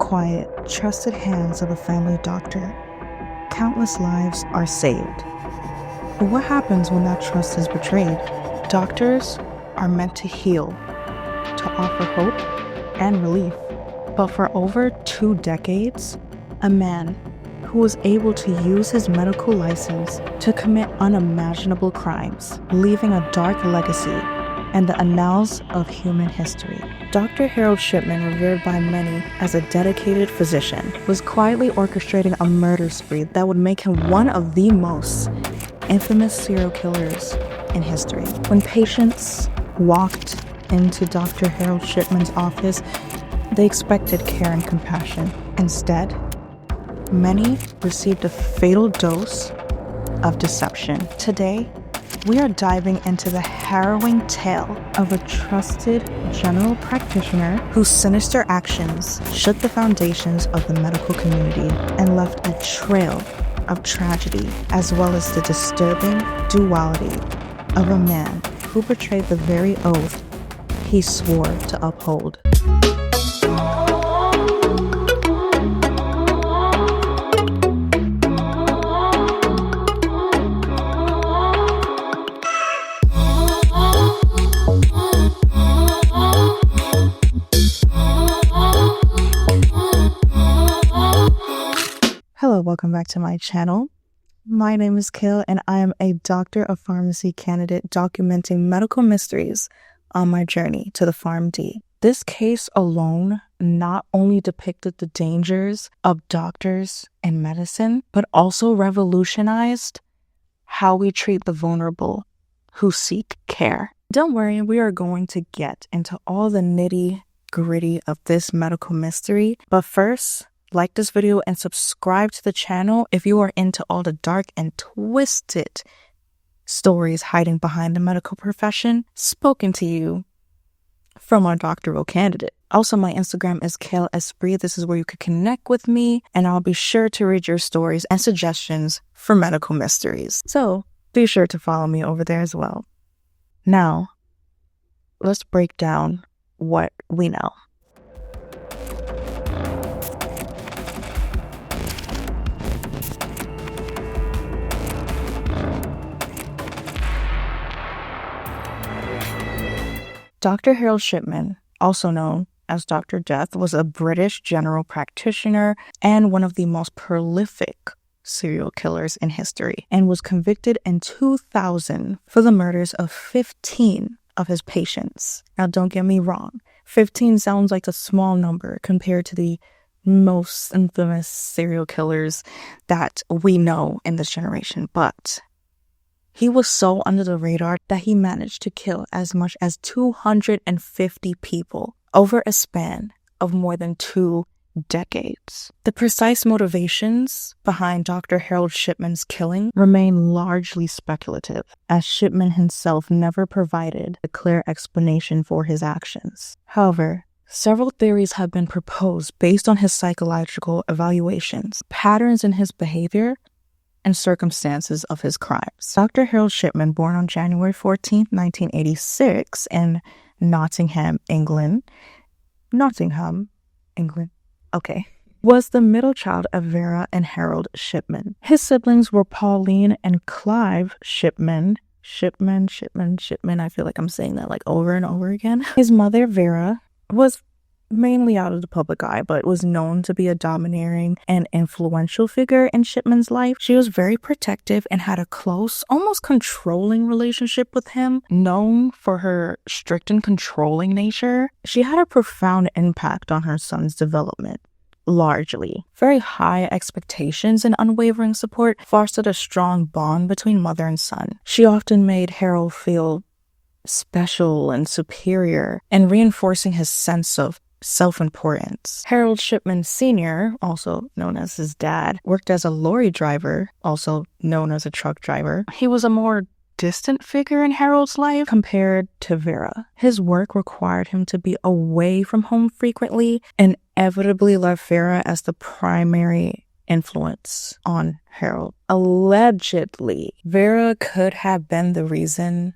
quiet, trusted hands of a family doctor, countless lives are saved. But what happens when that trust is betrayed? Doctors are meant to heal, to offer hope and relief. But for over 2 decades, a man who was able to use his medical license to commit unimaginable crimes, leaving a dark legacy in the annals of human history. Dr. Harold Shipman, revered by many as a dedicated physician, was quietly orchestrating a murder spree that would make him one of the most infamous serial killers in history. When patients walked into Dr. Harold Shipman's office, they expected care and compassion. Instead, many received a fatal dose of deception. Today, we are diving into the harrowing tale of a trusted general practitioner whose sinister actions shook the foundations of the medical community and left a trail of tragedy, as well as the disturbing duality of a man who betrayed the very oath he swore to uphold. Hello, welcome back to my channel. My name is Kale and I am a Doctor of Pharmacy candidate documenting medical mysteries on my journey to the PharmD. This case alone not only depicted the dangers of doctors and medicine, but also revolutionized how we treat the vulnerable who seek care. Don't worry, we are going to get into all the nitty-gritty of this medical mystery, but first, like this video and subscribe to the channel if you are into all the dark and twisted stories hiding behind the medical profession, spoken to you from our doctoral candidate. Also, my Instagram is Kale Esprit. This is where you can connect with me, and I'll be sure to read your stories and suggestions for medical mysteries. So be sure to follow me over there as well. Now, let's break down what we know. Dr. Harold Shipman, also known as Dr. Death, was a British general practitioner and one of the most prolific serial killers in history, and was convicted in 2000 for the murders of 15 of his patients. Now, don't get me wrong, 15 sounds like a small number compared to the most infamous serial killers that we know in this generation, but he was so under the radar that he managed to kill as much as 250 people over a span of more than 2 decades. The precise motivations behind Dr. Harold Shipman's killing remain largely speculative, as Shipman himself never provided a clear explanation for his actions. However, several theories have been proposed based on his psychological evaluations, patterns in his behavior, and circumstances of his crimes. Dr. Harold Shipman, born on January 14, 1986 in Nottingham, England, was the middle child of Vera and Harold Shipman. His siblings were Pauline and Clive Shipman. Shipman, I feel like I'm saying that like over and over again. His mother, Vera, was mainly out of the public eye, but was known to be a domineering and influential figure in Shipman's life. She was very protective and had a close, almost controlling relationship with him. Known for her strict and controlling nature, she had a profound impact on her son's development. Largely, very high expectations and unwavering support fostered a strong bond between mother and son. She often made Harold feel special and superior, and reinforcing his sense of self-importance. Harold Shipman Sr., also known as his dad, worked as a lorry driver, also known as a truck driver. He was a more distant figure in Harold's life compared to Vera. His work required him to be away from home frequently, and inevitably left Vera as the primary influence on Harold. Allegedly, Vera could have been the reason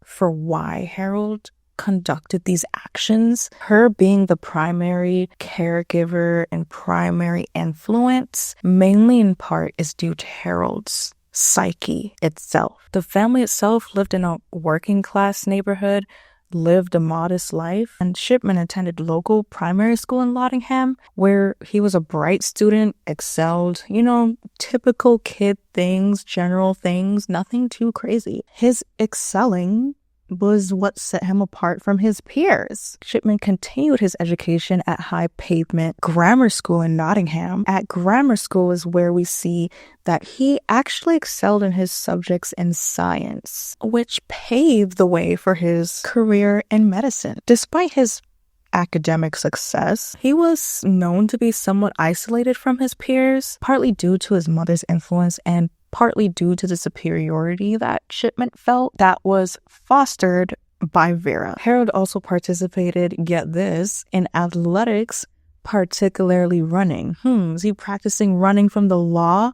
for why Harold conducted these actions, her being the primary caregiver and primary influence, mainly in part is due to Harold's psyche itself. The family itself lived in a working class neighborhood, lived a modest life, and Shipman attended local primary school in Nottingham, where he was a bright student, excelled, typical kid things, general things, nothing too crazy. His excelling was what set him apart from his peers. Shipman continued his education at High Pavement Grammar School in Nottingham. At grammar school is where we see that he actually excelled in his subjects in science, which paved the way for his career in medicine. Despite his academic success, he was known to be somewhat isolated from his peers, partly due to his mother's influence and partly due to the superiority that Shipman felt that was fostered by Vera. Harold also participated, get this, in athletics, particularly running. Is he practicing running from the law?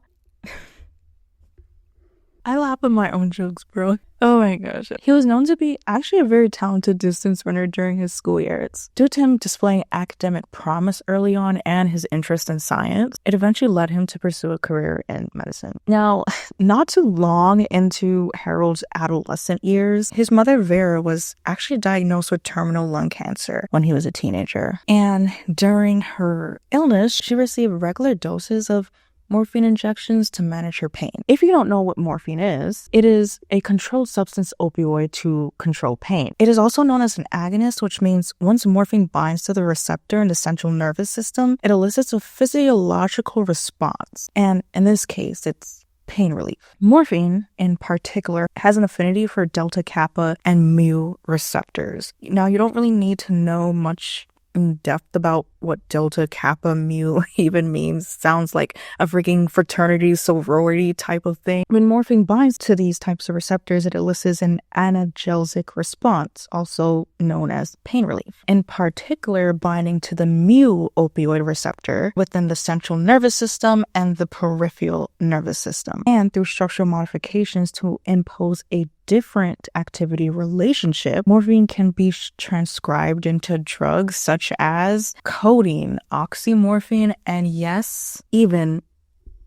I laugh at my own jokes, bro. Oh my gosh. He was known to be actually a very talented distance runner during his school years. Due to him displaying academic promise early on and his interest in science, it eventually led him to pursue a career in medicine. Now, not too long into Harold's adolescent years, his mother Vera was actually diagnosed with terminal lung cancer when he was a teenager. And during her illness, she received regular doses of morphine injections to manage her pain. If you don't know what morphine is, it is a controlled substance opioid to control pain. It is also known as an agonist, which means once morphine binds to the receptor in the central nervous system, it elicits a physiological response. And in this case, it's pain relief. Morphine, in particular, has an affinity for delta kappa and mu receptors. Now, you don't really need to know much in depth about what delta kappa mu even means. Sounds like a freaking fraternity sorority type of thing. When morphine binds to these types of receptors, it elicits an analgesic response, also known as pain relief. In particular, binding to the mu opioid receptor within the central nervous system and the peripheral nervous system, and through structural modifications to impose a different activity relationship, morphine can be transcribed into drugs such as codeine, oxymorphine, and yes, even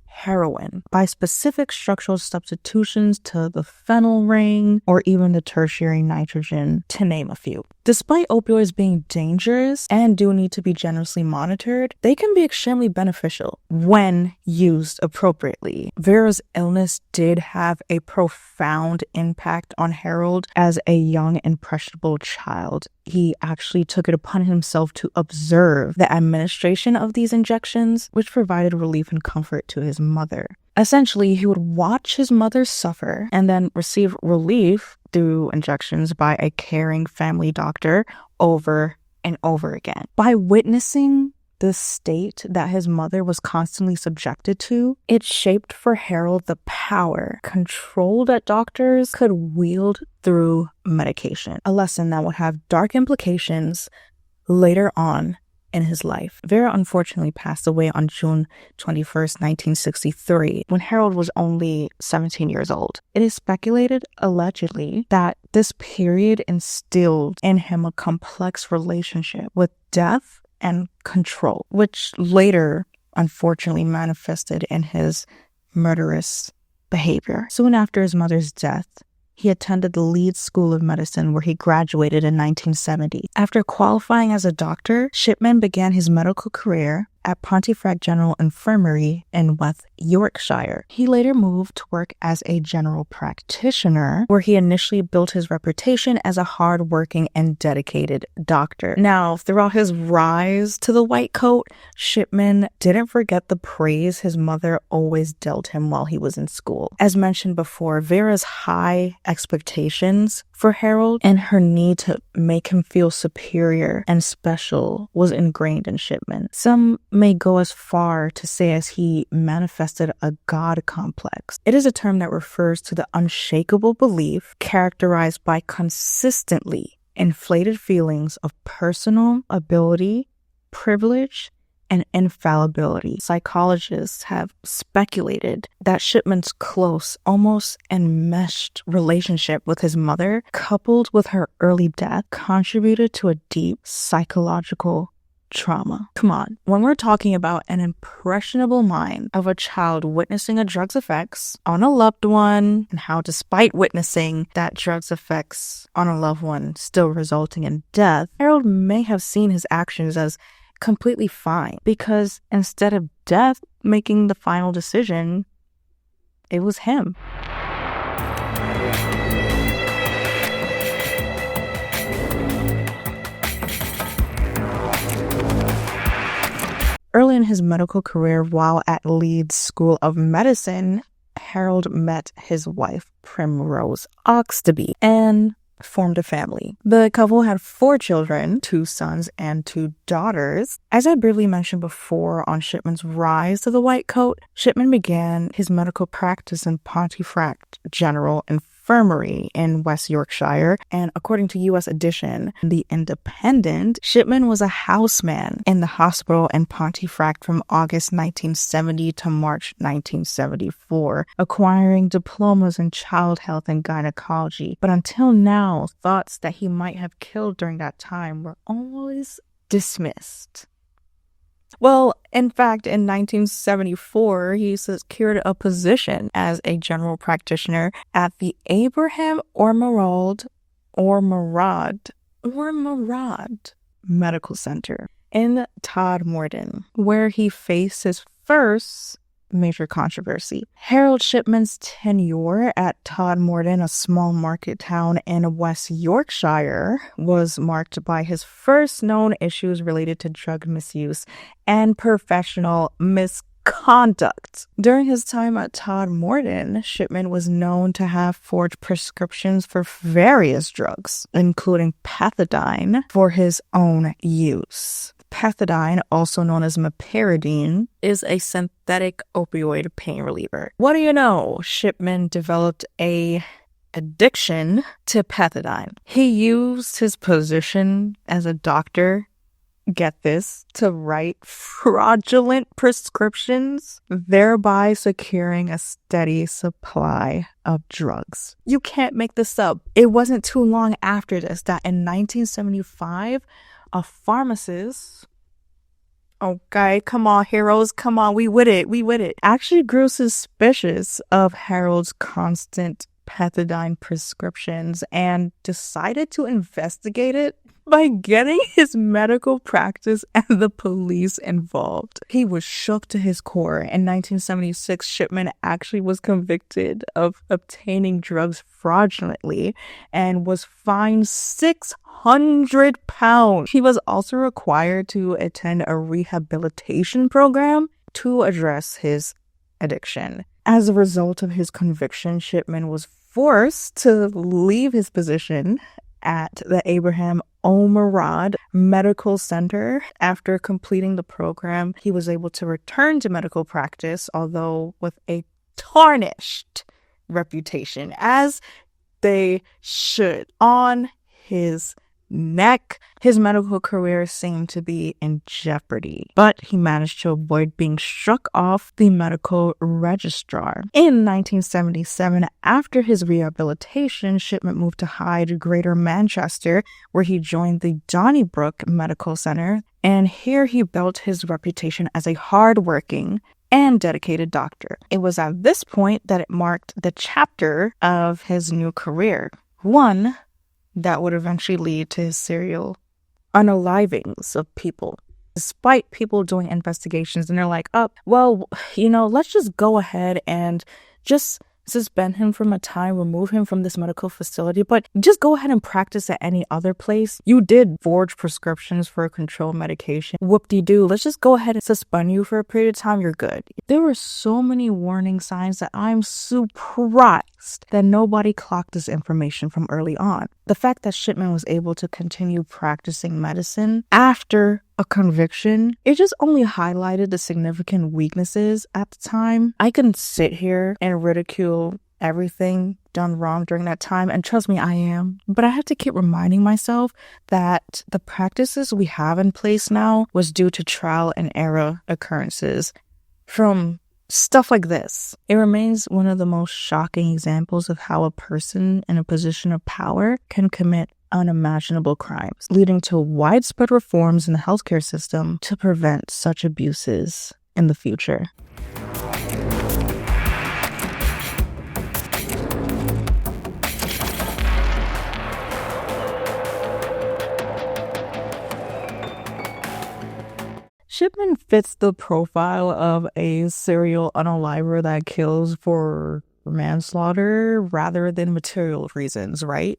heroin by specific structural substitutions to the phenyl ring or even the tertiary nitrogen, to name a few. Despite opioids being dangerous and do need to be generously monitored, they can be extremely beneficial when used appropriately. Vera's illness did have a profound impact on Harold as a young, impressionable child. He actually took it upon himself to observe the administration of these injections, which provided relief and comfort to his mother. Essentially, he would watch his mother suffer and then receive relief through injections by a caring family doctor over and over again. By witnessing the state that his mother was constantly subjected to, it shaped for Harold the power, control that doctors could wield through medication, a lesson that would have dark implications later on in his life. Vera unfortunately passed away on June 21st, 1963, when Harold was only 17 years old. It is speculated, allegedly, that this period instilled in him a complex relationship with death and control, which later, unfortunately, manifested in his murderous behavior. Soon after his mother's death, he attended the Leeds School of Medicine, where he graduated in 1970. After qualifying as a doctor, Shipman began his medical career at Pontefract General Infirmary in West Yorkshire. He later moved to work as a general practitioner, where he initially built his reputation as a hard-working and dedicated doctor. Now, throughout his rise to the white coat, Shipman didn't forget the praise his mother always dealt him while he was in school. As mentioned before, Vera's high expectations for Harold and her need to make him feel superior and special was ingrained in Shipman. Some may go as far to say as he manifested a God complex. It is a term that refers to the unshakable belief characterized by consistently inflated feelings of personal ability, privilege, and infallibility. Psychologists have speculated that Shipman's close, almost enmeshed relationship with his mother, coupled with her early death, contributed to a deep psychological trauma. Come on, when we're talking about an impressionable mind of a child witnessing a drug's effects on a loved one, and how despite witnessing that drug's effects on a loved one still resulting in death, Harold may have seen his actions as completely fine, because instead of death making the final decision, it was him. Early in his medical career, while at Leeds School of Medicine, Harold met his wife, Primrose Oxtoby, and formed a family. The couple had 4 children, 2 sons and 2 daughters. As I briefly mentioned before on Shipman's rise to the white coat, Shipman began his medical practice in Pontefract General Infirmary in West Yorkshire, and according to U.S. edition, The Independent, Shipman was a houseman in the hospital in Pontefract from August 1970 to March 1974, acquiring diplomas in child health and gynecology. But until now, thoughts that he might have killed during that time were always dismissed. Well, in fact, in 1974, he secured a position as a general practitioner at the Abraham Ormerod Medical Center in Todmorden, where he faced his first major controversy. Harold Shipman's tenure at Todmorden, a small market town in West Yorkshire, was marked by his first known issues related to drug misuse and professional misconduct. During his time at Todmorden, Shipman was known to have forged prescriptions for various drugs, including pethidine, for his own use. Pethidine, also known as meperidine, is a synthetic opioid pain reliever. What do you know? Shipman developed a addiction to pethidine. He used his position as a doctor, get this, to write fraudulent prescriptions, thereby securing a steady supply of drugs. You can't make this up. It wasn't too long after this that in 1975, a pharmacist, okay, come on, heroes, come on, we with it, actually grew suspicious of Harold's constant pethidine prescriptions and decided to investigate it by getting his medical practice and the police involved. He was shook to his core. In 1976, Shipman actually was convicted of obtaining drugs fraudulently and was fined £600. He was also required to attend a rehabilitation program to address his addiction. As a result of his conviction, Shipman was forced to leave his position at the Abraham Ormerod Medical Center. After completing the program, he was able to return to medical practice, although with a tarnished reputation, as they should. On his neck, his medical career seemed to be in jeopardy, but he managed to avoid being struck off the medical registrar. In 1977, after his rehabilitation, Shipman moved to Hyde, Greater Manchester, where he joined the Donnybrook Medical Center, and here he built his reputation as a hardworking and dedicated doctor. It was at this point that it marked the chapter of his new career, one that would eventually lead to his serial unalivings of people. Despite people doing investigations, and they're like, let's just go ahead and just suspend him from a time, remove him from this medical facility, but just go ahead and practice at any other place. You did forge prescriptions for a controlled medication. Whoop-de-doo. Let's just go ahead and suspend you for a period of time. You're good. There were so many warning signs that I'm surprised that nobody clocked this information from early on. The fact that Shipman was able to continue practicing medicine after a conviction, it just only highlighted the significant weaknesses at the time. I can sit here and ridicule everything done wrong during that time? And trust me, I am. But I have to keep reminding myself that the practices we have in place now was due to trial and error occurrences from stuff like this. It remains one of the most shocking examples of how a person in a position of power can commit unimaginable crimes, leading to widespread reforms in the healthcare system to prevent such abuses in the future. Shipman fits the profile of a serial unaliver that kills for manslaughter rather than material reasons, right?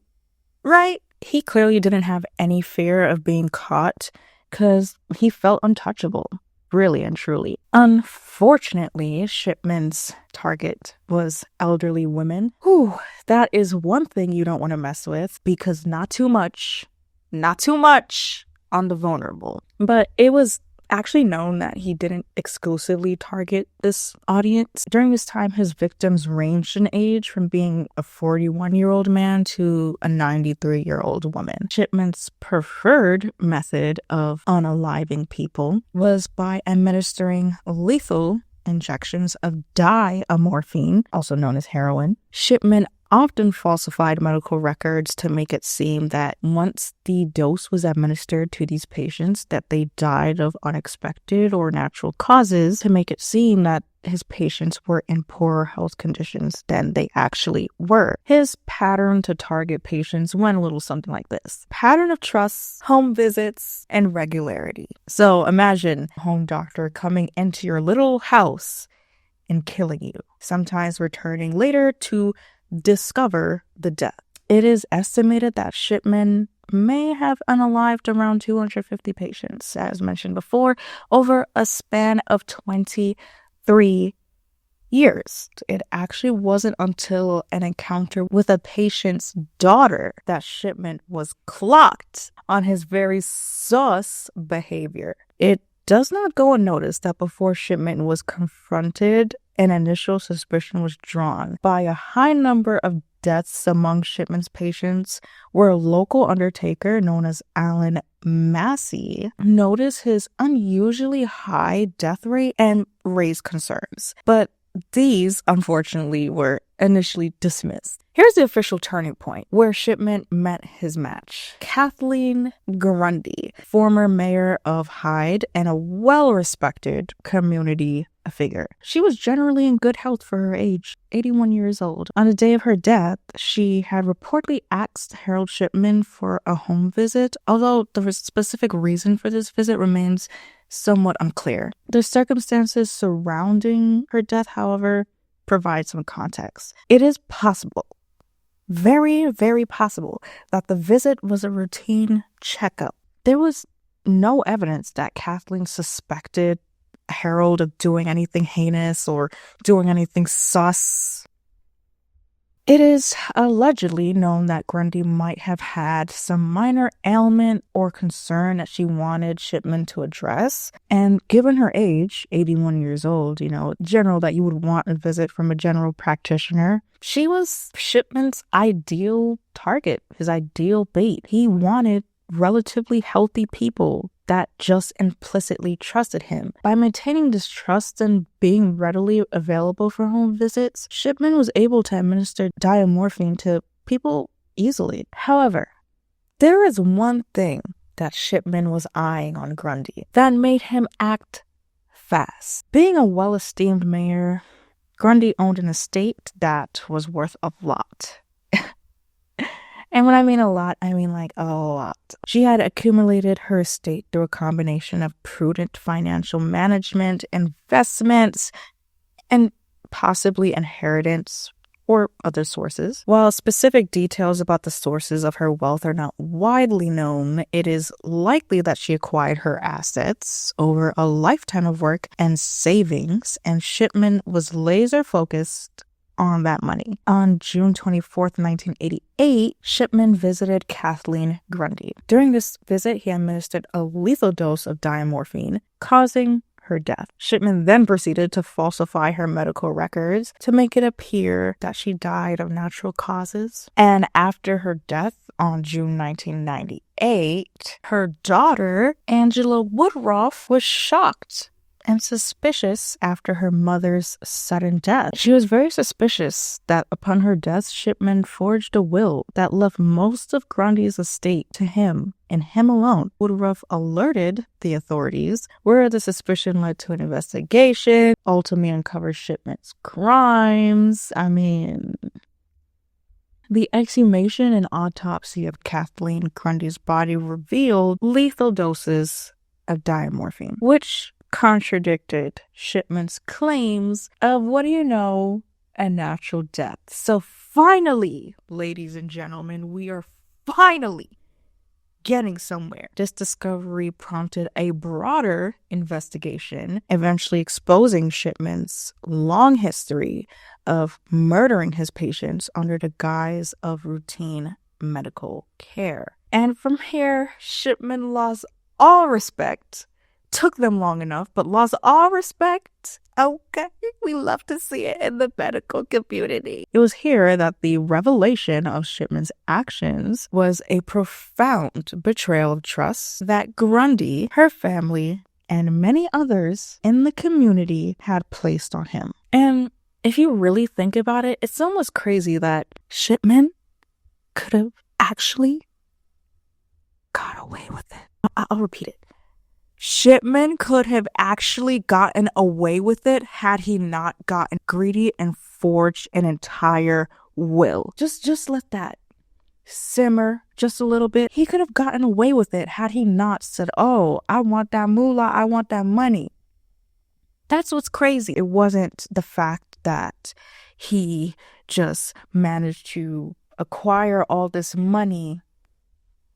Right? He clearly didn't have any fear of being caught because he felt untouchable, really and truly. Unfortunately, Shipman's target was elderly women. Whew, that is one thing you don't want to mess with because not too much on the vulnerable. But it was actually known that he didn't exclusively target this audience. During this time, his victims ranged in age from being a 41-year-old man to a 93-year-old woman. Shipman's preferred method of unaliving people was by administering lethal injections of diamorphine, also known as heroin. Shipman often falsified medical records to make it seem that once the dose was administered to these patients that they died of unexpected or natural causes, to make it seem that his patients were in poorer health conditions than they actually were. His pattern to target patients went a little something like this: pattern of trust, home visits, and regularity. So imagine a home doctor coming into your little house and killing you, sometimes returning later to discover the death. It is estimated that Shipman may have unalived around 250 patients, as mentioned before, over a span of 23 years. It actually wasn't until an encounter with a patient's daughter that Shipman was clocked on his very sus behavior. It does not go unnoticed that before Shipman was confronted, an initial suspicion was drawn by a high number of deaths among Shipman's patients, where a local undertaker known as Alan Massey noticed his unusually high death rate and raised concerns. But these, unfortunately, were initially dismissed. Here's the official turning point where Shipman met his match. Kathleen Grundy, former mayor of Hyde and a well-respected community figure. She was generally in good health for her age, 81 years old. On the day of her death, she had reportedly asked Harold Shipman for a home visit, although the specific reason for this visit remains somewhat unclear. The circumstances surrounding her death, however, provide some context. It is possible, very, very possible, that the visit was a routine checkup. There was no evidence that Kathleen suspected Harold of doing anything heinous or doing anything sus. It is allegedly known that Grundy might have had some minor ailment or concern that she wanted Shipman to address. And given her age, 81 years old, general that you would want a visit from a general practitioner, she was Shipman's ideal target, his ideal bait. He wanted relatively healthy people that just implicitly trusted him. By maintaining this trust and being readily available for home visits, Shipman was able to administer diamorphine to people easily. However, there is one thing that Shipman was eyeing on Grundy that made him act fast. Being a well-esteemed mayor, Grundy owned an estate that was worth a lot. And when I mean a lot, I mean like a lot. She had accumulated her estate through a combination of prudent financial management, investments, and possibly inheritance or other sources. While specific details about the sources of her wealth are not widely known, it is likely that she acquired her assets over a lifetime of work and savings, and Shipman was laser focused on that money. On June 24th, 1988, Shipman visited Kathleen Grundy. During this visit, he administered a lethal dose of diamorphine, causing her death. Shipman then proceeded to falsify her medical records to make it appear that she died of natural causes. And after her death on June 1998, her daughter, Angela Woodruff, was shocked and suspicious after her mother's sudden death. She was very suspicious that upon her death, Shipman forged a will that left most of Grundy's estate to him and him alone. Woodruff alerted the authorities, where the suspicion led to an investigation, ultimately uncovered Shipman's crimes. The exhumation and autopsy of Kathleen Grundy's body revealed lethal doses of diamorphine, which contradicted Shipman's claims of, a natural death. So finally, ladies and gentlemen, we are finally getting somewhere. This discovery prompted a broader investigation, eventually exposing Shipman's long history of murdering his patients under the guise of routine medical care. And from here, Shipman lost all respect. Took them long enough, but lost all respect. Okay, we love to see it in the medical community. It was here that the revelation of Shipman's actions was a profound betrayal of trust that Grundy, her family, and many others in the community had placed on him. And if you really think about it, it's almost crazy that Shipman could have actually got away with it. I'll repeat it. Shipman could have actually gotten away with it had he not gotten greedy and forged an entire will. Just let that simmer just a little bit. He could have gotten away with it had he not said, "Oh, I want that moolah, I want that money." That's what's crazy. It wasn't the fact that he just managed to acquire all this money,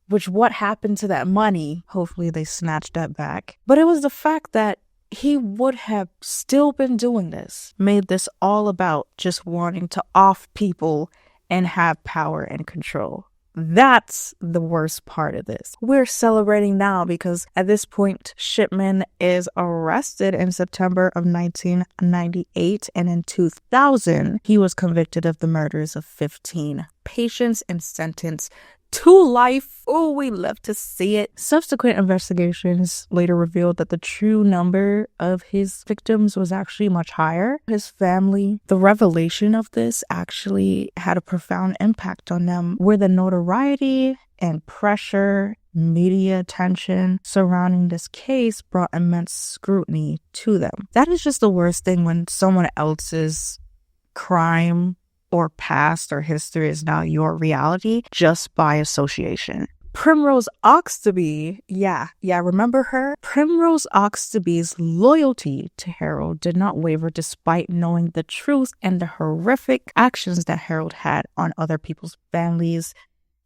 which what happened to that money? Hopefully they snatched that back. But it was the fact that he would have still been doing this, made this all about just wanting to off people and have power and control. That's the worst part of this. We're celebrating now because at this point, Shipman is arrested in September of 1998, and in 2000, he was convicted of the murders of 15 patients and sentenced to life. Oh, we love to see it. Subsequent investigations later revealed that the true number of his victims was actually much higher. His family, the revelation of this actually had a profound impact on them, where the notoriety and pressure, media attention surrounding this case brought immense scrutiny to them. That is just the worst thing, when someone else's crime or past or history is now your reality just by association. Primrose Oxtoby, remember her? Primrose Oxtoby's loyalty to Harold did not waver despite knowing the truth and the horrific actions that Harold had on other people's families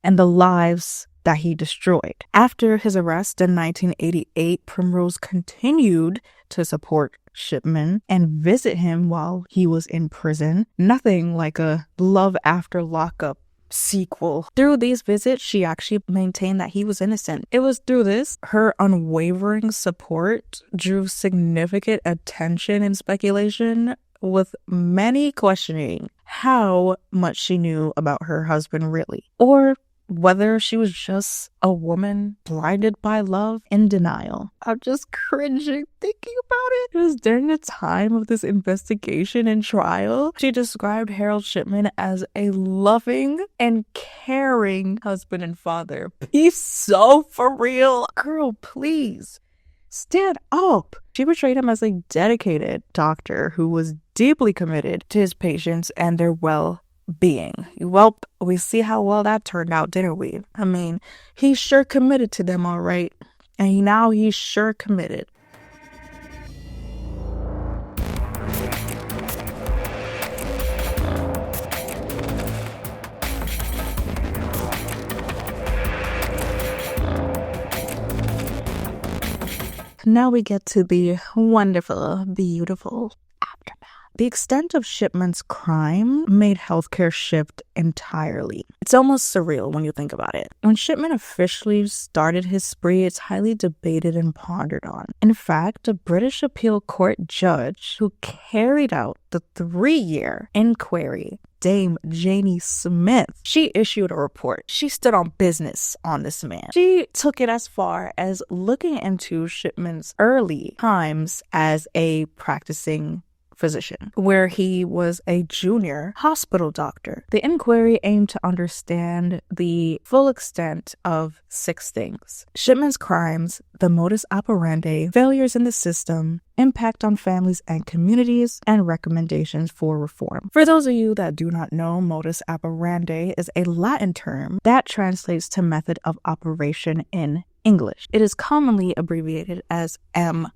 and the lives that he destroyed. After his arrest in 1988, Primrose continued to support Shipman and visit him while he was in prison. Nothing like a Love After Lockup sequel. Through these visits, she actually maintained that he was innocent. It was through this, her unwavering support drew significant attention and speculation, with many questioning how much she knew about her husband really, or whether she was just a woman blinded by love in denial. I'm just cringing thinking about it. It was during the time of this investigation and trial. She described Harold Shipman as a loving and caring husband and father. Be so for real. Girl, please. Stand up. She portrayed him as a dedicated doctor who was deeply committed to his patients and their well-being. Well, we see how well that turned out, didn't we? I mean, he's sure committed to them, all right. And now he's sure committed. Now we get to the wonderful, beautiful aftermath. The extent of Shipman's crime made healthcare shift entirely. It's almost surreal when you think about it. When Shipman officially started his spree, it's highly debated and pondered on. In fact, a British appeal court judge who carried out the 3-year inquiry, Dame Janie Smith, she issued a report. She stood on business on this man. She took it as far as looking into Shipman's early times as a practicing physician, where he was a junior hospital doctor. The inquiry aimed to understand the full extent of 6 things: Shipman's crimes, the modus operandi, failures in the system, impact on families and communities, and recommendations for reform. For those of you that do not know, modus operandi is a Latin term that translates to method of operation in English. It is commonly abbreviated as MO.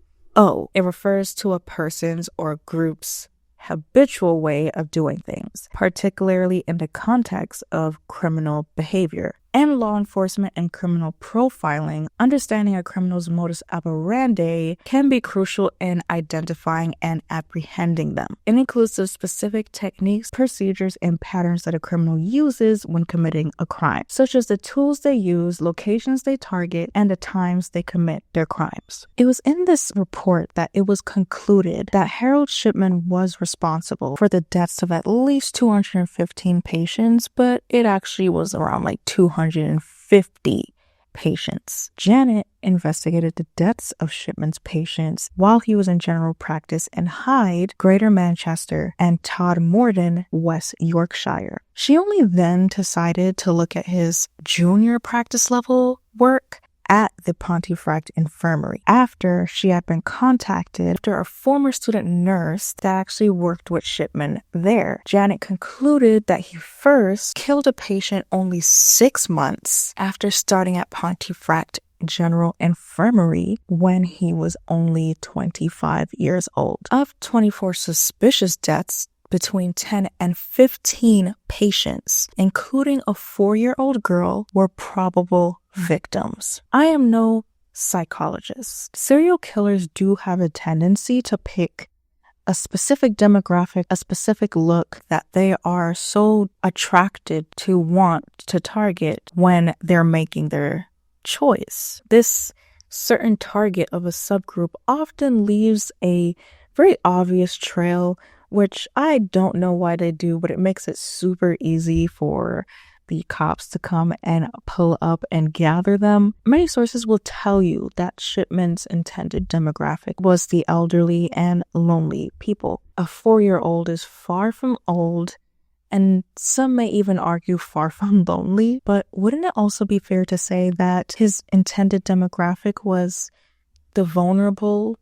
It refers to a person's or group's habitual way of doing things, particularly in the context of criminal behavior. In law enforcement and criminal profiling, understanding a criminal's modus operandi can be crucial in identifying and apprehending them. It includes the specific techniques, procedures, and patterns that a criminal uses when committing a crime, such as the tools they use, locations they target, and the times they commit their crimes. It was in this report that it was concluded that Harold Shipman was responsible for the deaths of at least 215 patients, but it actually was around like 250 patients. Janet investigated the deaths of Shipman's patients while he was in general practice in Hyde, Greater Manchester, and Todmorden, West Yorkshire. She only then decided to look at his junior practice level work at the Pontefract Infirmary after she had been contacted after a former student nurse that actually worked with Shipman there. Janet concluded that he first killed a patient only 6 months after starting at Pontefract General Infirmary when he was only 25 years old. Of 24 suspicious deaths, between 10 and 15 patients, including a 4-year-old girl, were probable victims. I am no psychologist. Serial killers do have a tendency to pick a specific demographic, a specific look that they are so attracted to want to target when they're making their choice. This certain target of a subgroup often leaves a very obvious trail, which I don't know why they do, but it makes it super easy for the cops to come and pull up and gather them. Many sources will tell you that Shipman's intended demographic was the elderly and lonely people. A 4-year-old is far from old, and some may even argue far from lonely, but wouldn't it also be fair to say that his intended demographic was the vulnerable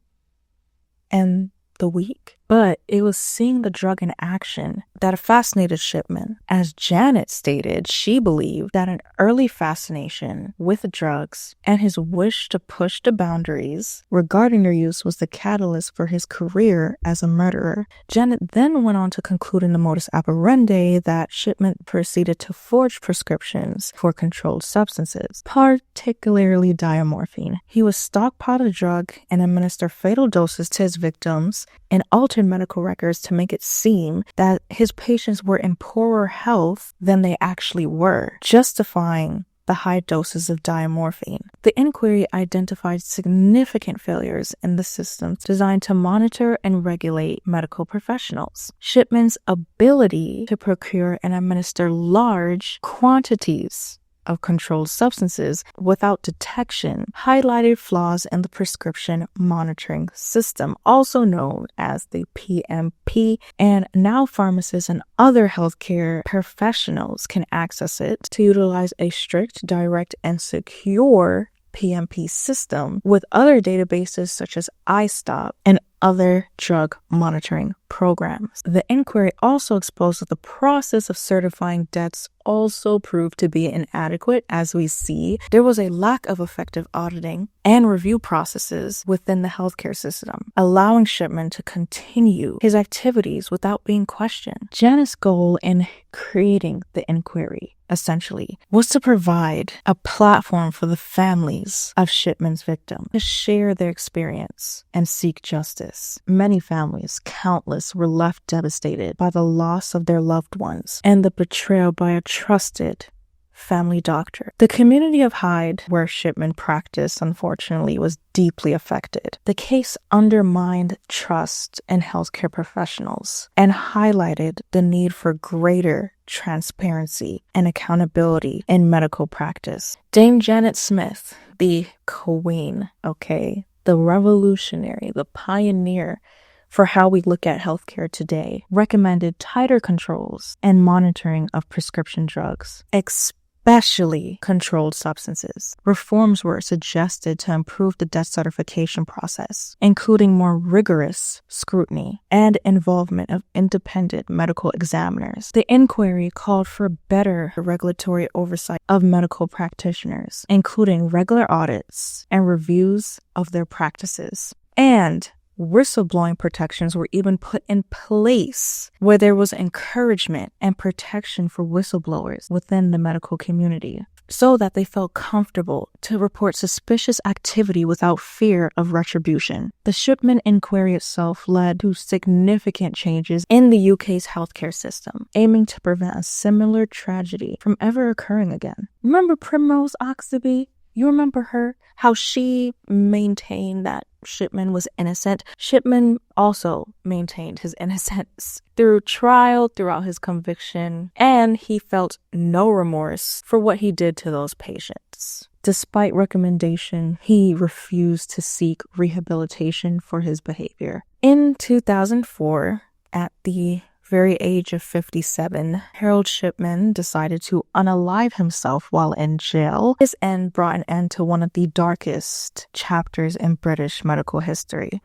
and the weak? But it was seeing the drug in action that fascinated Shipman. As Janet stated, she believed that an early fascination with drugs and his wish to push the boundaries regarding their use was the catalyst for his career as a murderer. Janet then went on to conclude in the modus operandi that Shipman proceeded to forge prescriptions for controlled substances, particularly diamorphine. He would stockpile the drug and administer fatal doses to his victims and altered medical records to make it seem that his patients were in poorer health than they actually were, justifying the high doses of diamorphine. The inquiry identified significant failures in the systems designed to monitor and regulate medical professionals. Shipman's ability to procure and administer large quantities of controlled substances without detection highlighted flaws in the prescription monitoring system, also known as the PMP, and now pharmacists and other healthcare professionals can access it to utilize a strict, direct, and secure PMP system with other databases such as iStop and other drug monitoring programs. The inquiry also exposed that the process of certifying deaths also proved to be inadequate. As we see, there was a lack of effective auditing and review processes within the healthcare system, allowing Shipman to continue his activities without being questioned. Janet's goal in creating the inquiry, essentially, was to provide a platform for the families of Shipman's victims to share their experience and seek justice. Many families, countless families were left devastated by the loss of their loved ones and the betrayal by a trusted family doctor. The community of Hyde, where Shipman practiced, unfortunately, was deeply affected. The case undermined trust in healthcare professionals and highlighted the need for greater transparency and accountability in medical practice. Dame Janet Smith, the queen, the revolutionary, the pioneer for how we look at healthcare today, recommended tighter controls and monitoring of prescription drugs, especially controlled substances. Reforms were suggested to improve the death certification process, including more rigorous scrutiny and involvement of independent medical examiners. The inquiry called for better regulatory oversight of medical practitioners, including regular audits and reviews of their practices. And whistleblowing protections were even put in place where there was encouragement and protection for whistleblowers within the medical community so that they felt comfortable to report suspicious activity without fear of retribution. The Shipman inquiry itself led to significant changes in the UK's healthcare system, aiming to prevent a similar tragedy from ever occurring again. Remember Primrose Oxtoby? You remember her? How she maintained that Shipman was innocent. Shipman also maintained his innocence through trial, throughout his conviction, and he felt no remorse for what he did to those patients. Despite recommendation, he refused to seek rehabilitation for his behavior. In 2004, at the very age of 57, Harold Shipman decided to unalive himself while in jail. His end brought an end to one of the darkest chapters in British medical history.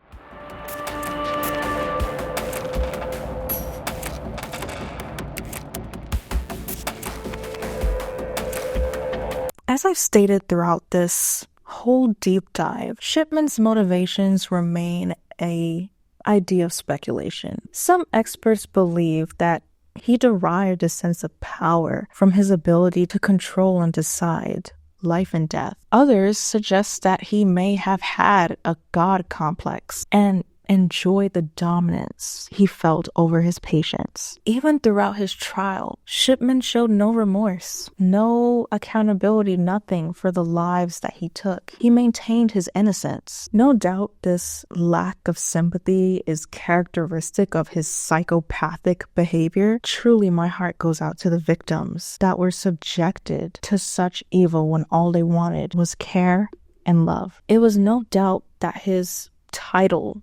As I've stated throughout this whole deep dive, Shipman's motivations remain an idea of speculation. Some experts believe that he derived a sense of power from his ability to control and decide life and death. Others suggest that he may have had a god complex and enjoyed the dominance he felt over his patients. Even throughout his trial, Shipman showed no remorse, no accountability, nothing for the lives that he took. He maintained his innocence. No doubt this lack of sympathy is characteristic of his psychopathic behavior. Truly, my heart goes out to the victims that were subjected to such evil when all they wanted was care and love. It was no doubt that his title,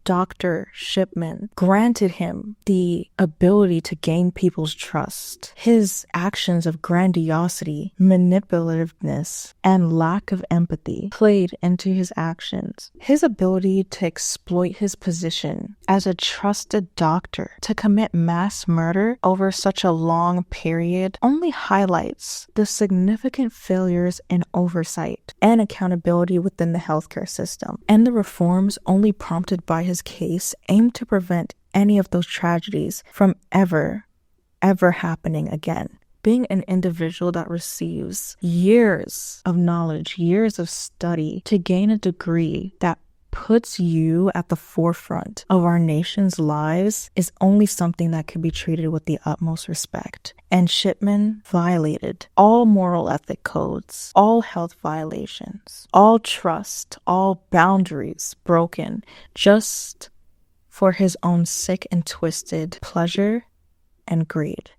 Dr. Shipman, granted him the ability to gain people's trust. His actions of grandiosity, manipulativeness, and lack of empathy played into his actions. His ability to exploit his position as a trusted doctor to commit mass murder over such a long period only highlights the significant failures in oversight and accountability within the healthcare system, and the reforms only prompted by his case aim to prevent any of those tragedies from ever happening again. Being an individual that receives years of knowledge, years of study to gain a degree that puts you at the forefront of our nation's lives is only something that could be treated with the utmost respect. And Shipman violated all moral ethic codes, all health violations, all trust, all boundaries broken just for his own sick and twisted pleasure and greed.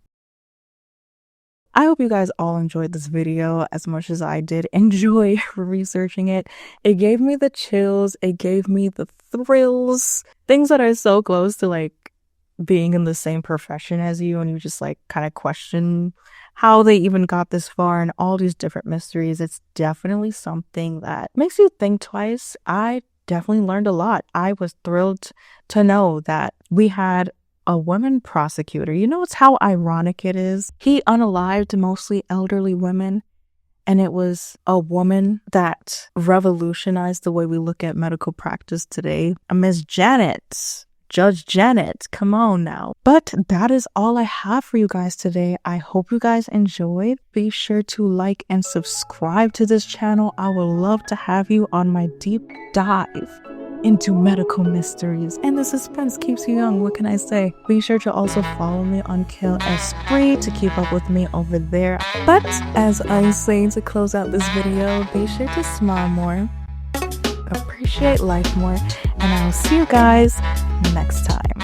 I hope you guys all enjoyed this video as much as I did enjoy researching it. It gave me the chills, it gave me the thrills, things that are so close to like being in the same profession as you, and you just like kind of question how they even got this far and all these different mysteries. It's definitely something that makes you think twice. I definitely learned a lot. I was thrilled to know that we had a woman prosecutor. You know, it's how ironic it is. He unalived mostly elderly women, and it was a woman that revolutionized the way we look at medical practice today. Miss Janet, Judge Janet, come on now. But that is all I have for you guys today. I hope you guys enjoyed. Be sure to like and subscribe to this channel. I would love to have you on my deep dive into medical mysteries, and the suspense keeps you young. What can I say? Be sure to also follow me on Kale to keep up with me over there. But as I say to close out this video, be sure to smile more, appreciate life more, and I will see you guys next time.